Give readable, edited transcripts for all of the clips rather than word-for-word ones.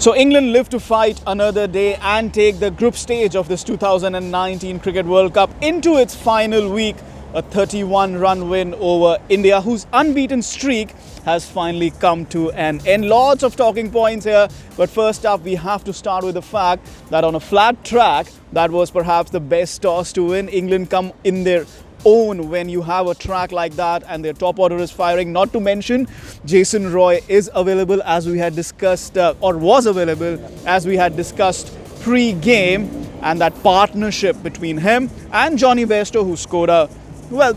So England live to fight another day and take the group stage of this 2019 Cricket World Cup into its final week. A 31-run win over India, whose unbeaten streak has finally come to an end. Lots of talking points here, but first up we have to start with the fact that on a flat track, that was perhaps the best toss to win. England come in their own when you have a track like that and their top order is firing. Not to mention Jason Roy is available, as we had discussed, or was available as we had discussed pre-game, and that partnership between him and Johnny Bairstow, who scored a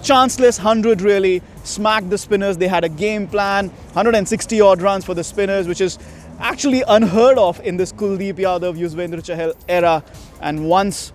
chanceless 100, really smacked the spinners. They had a game plan, 160 odd runs for the spinners, which is actually unheard of in this Kuldeep Yadav, Yuzvendra Chahal era. And once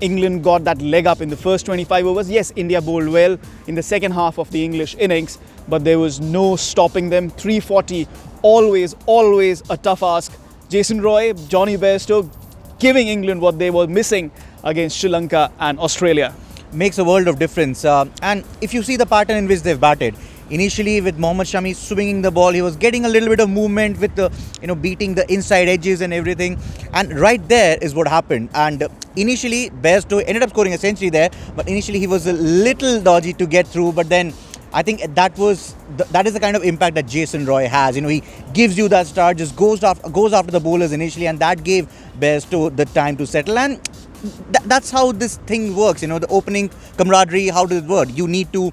England got that leg up in the first 25 overs, yes, India bowled well in the second half of the English innings, but there was no stopping them. 340, always a tough ask. Jason Roy, Johnny Bairstow giving England what they were missing against Sri Lanka and Australia. Makes a world of difference. And if you see the pattern in which they've batted, initially with Mohammad Shami swinging the ball, he was getting a little bit of movement with the, beating the inside edges and everything. And right there is what happened. And initially, Bairstow ended up scoring a century there, but initially he was a little dodgy to get through. But then I think that is the kind of impact that Jason Roy has. He gives you that start, just goes after the bowlers initially, and that gave Bairstow the time to settle. And that's how this thing works. The opening camaraderie, how does it work? You need to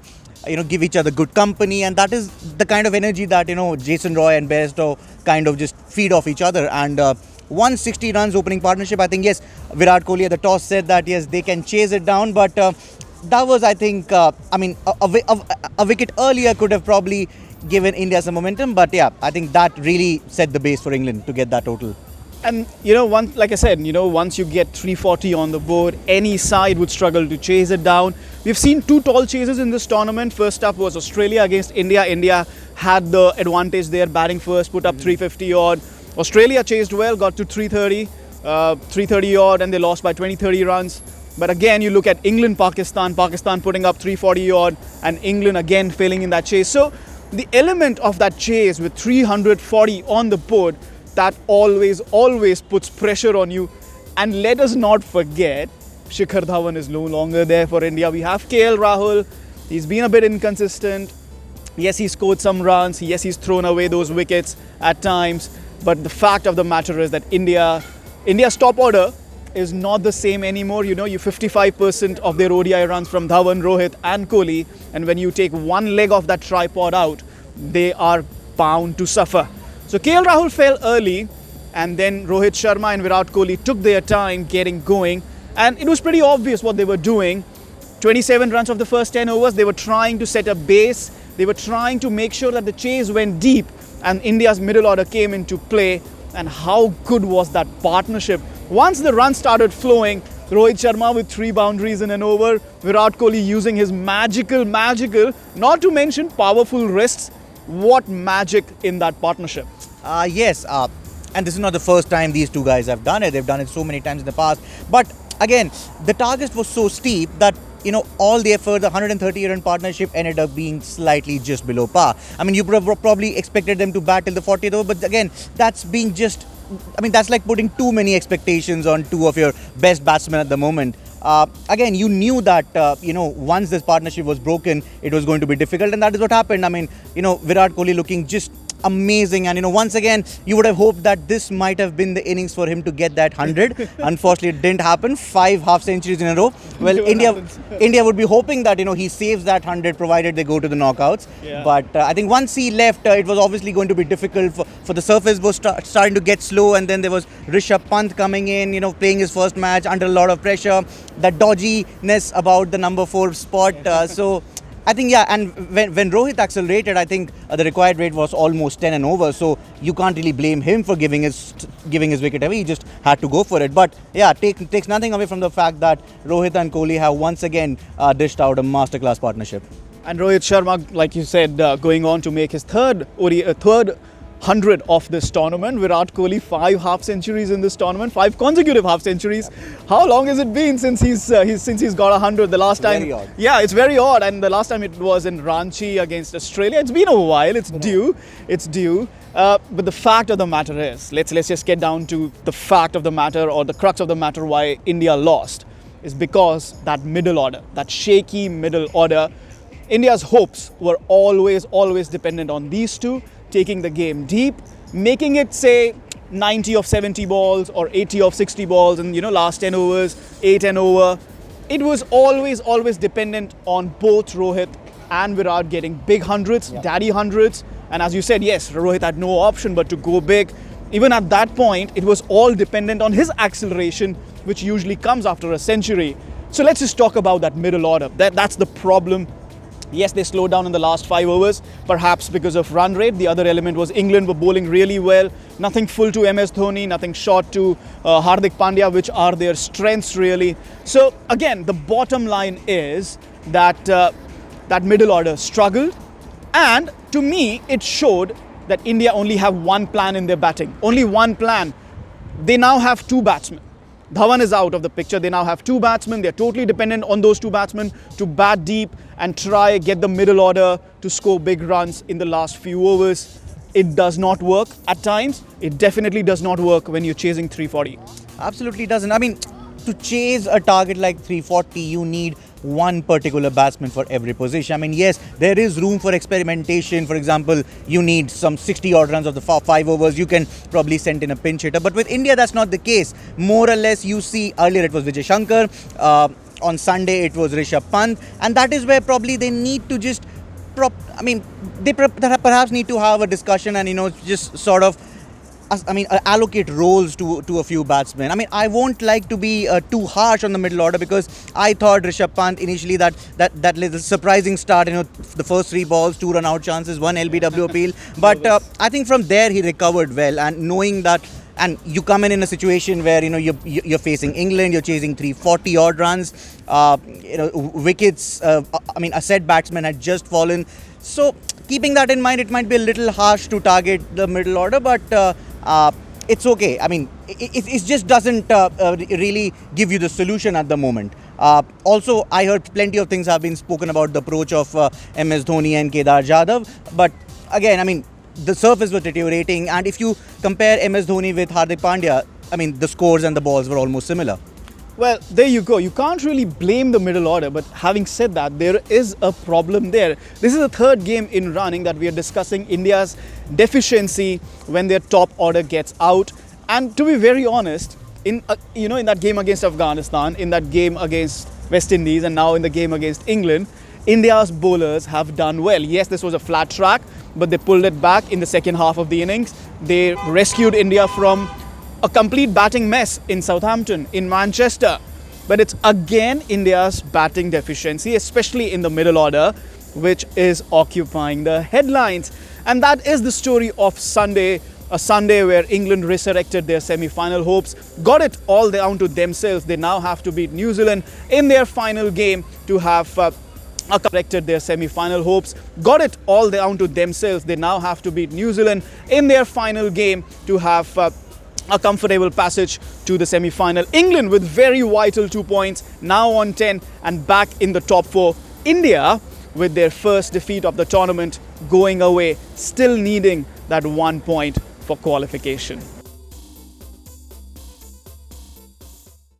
give each other good company, and that is the kind of energy that Jason Roy and Bairstow kind of just feed off each other. And 160 runs opening partnership, I think, yes, Virat Kohli at the toss said that yes, they can chase it down, but that was, I think, a wicket earlier could have probably given India some momentum, but yeah, I think that really set the base for England to get that total. And like I said, once you get 340 on the board, any side would struggle to chase it down. We've seen two tall chases in this tournament. First up was Australia against India. India had the advantage there, batting first, put up 350 odd. Australia chased well, got to 330 odd, and they lost by 20-30 runs. But again, you look at Pakistan putting up 340 odd, and England again failing in that chase. So the element of that chase with 340 on the board, that always puts pressure on you. And let us not forget, Shikhar Dhawan is no longer there for India. We have KL Rahul. He's been a bit inconsistent. Yes, he scored some runs. Yes, he's thrown away those wickets at times. But the fact of the matter is that India's top order is not the same anymore. You 55% of their ODI runs from Dhawan, Rohit and Kohli. And when you take one leg of that tripod out, they are bound to suffer. So KL Rahul fell early, and then Rohit Sharma and Virat Kohli took their time getting going, and it was pretty obvious what they were doing. 27 runs of the first 10 overs, they were trying to set a base, they were trying to make sure that the chase went deep and India's middle order came into play. And how good was that partnership? Once the runs started flowing, Rohit Sharma with 3 boundaries in an over, Virat Kohli using his magical, not to mention powerful wrists. What magic in that partnership. Yes, and this is not the first time these two guys have done it. They've done it so many times in the past. But again, the target was so steep that, all the effort, the 130-run partnership ended up being slightly just below par. You probably expected them to bat till the 40th over, but again, that's like putting too many expectations on two of your best batsmen at the moment. Again, you knew that, once this partnership was broken, it was going to be difficult, and that is what happened. Virat Kohli looking just amazing, and once again, you would have hoped that this might have been the innings for him to get that 100. Unfortunately, it didn't happen. 5 half centuries in a row. Well, India would be hoping that, he saves that 100 provided they go to the knockouts. Yeah. But I think once he left, it was obviously going to be difficult for the surface was starting to get slow, and then there was Rishabh Pant coming in, playing his first match under a lot of pressure. That dodginess about the number 4 spot. So I think, yeah, and when Rohit accelerated, I think the required rate was almost 10 and over. So you can't really blame him for giving his wicket away. He just had to go for it. But yeah, takes nothing away from the fact that Rohit and Kohli have once again dished out a masterclass partnership. And Rohit Sharma, like you said, going on to make his third 100 of this tournament. Virat Kohli 5 half centuries in this tournament, 5 consecutive half centuries. How long has it been since he's got 100? The last time, very odd. yeah, it's very odd. And the last time it was in Ranchi against Australia. It's been a while. It's due. It's due. But the fact of the matter is, let's just get down to the fact of the matter, or the crux of the matter why India lost, is because that middle order, that shaky middle order. India's hopes were always dependent on these two, taking the game deep, making it, say, 90 of 70 balls or 80 of 60 balls and, last 10 overs, 8 and over. It was always dependent on both Rohit and Virat getting big hundreds, daddy hundreds. And as you said, yes, Rohit had no option but to go big. Even at that point, it was all dependent on his acceleration, which usually comes after a century. So let's just talk about that middle order. That's the problem. Yes, they slowed down in the last 5 overs, perhaps because of run rate. The other element was England were bowling really well. Nothing full to MS Dhoni, nothing short to Hardik Pandya, which are their strengths really. So again, the bottom line is that that middle order struggled. And to me, it showed that India only have one plan in their batting. Only one plan. They now have 2 batsmen. Dhawan is out of the picture. They now have 2 batsmen. They're totally dependent on those 2 batsmen to bat deep and try get the middle order to score big runs in the last few overs. It does not work at times. It definitely does not work when you're chasing 340. Absolutely doesn't. I mean, to chase a target like 340, you need one particular batsman for every position. I mean, yes, there is room for experimentation. For example, you need some 60 odd runs of the 5 overs. You can probably send in a pinch hitter. But with India, that's not the case. More or less, you see earlier it was Vijay Shankar. On Sunday, it was Rishabh Pant. And that is where probably they need to just they perhaps need to have a discussion and, just sort of allocate roles to a few batsmen. I mean, I won't like to be too harsh on the middle order, because I thought Rishabh Pant initially that little surprising start, the first 3 balls, 2 run out chances, 1 LBW appeal. But I think from there he recovered well, and knowing that, and you come in a situation where you're facing England, you're chasing 340 odd runs, wickets. A set batsman had just fallen, so keeping that in mind, it might be a little harsh to target the middle order, but it's okay. I mean, it just doesn't really give you the solution at the moment. Also, I heard plenty of things have been spoken about the approach of MS Dhoni and Kedar Jadhav, but again, I mean, the surface was deteriorating, and if you compare MS Dhoni with Hardik Pandya, I mean, the scores and the balls were almost similar. Well, there you go. You can't really blame the middle order, but having said that, there is a problem there. This is the 3rd game in running that we are discussing India's deficiency when their top order gets out. And to be very honest, in that game against Afghanistan, in that game against West Indies, and now in the game against England, India's bowlers have done well. Yes, this was a flat track, but they pulled it back in the second half of the innings. They rescued India from a complete batting mess in Southampton, in Manchester. But it's again India's batting deficiency, especially in the middle order, which is occupying the headlines. And that is the story of Sunday, a Sunday where England resurrected their semi-final hopes, got it all down to themselves. They now have to beat New Zealand in their final game to have corrected their semi-final hopes, got it all down to themselves. They now have to beat New Zealand in their final game to have a comfortable passage to the semi-final. England with very vital 2 points, now on 10 and back in the top 4. India with their first defeat of the tournament, going away, still needing that 1 point for qualification.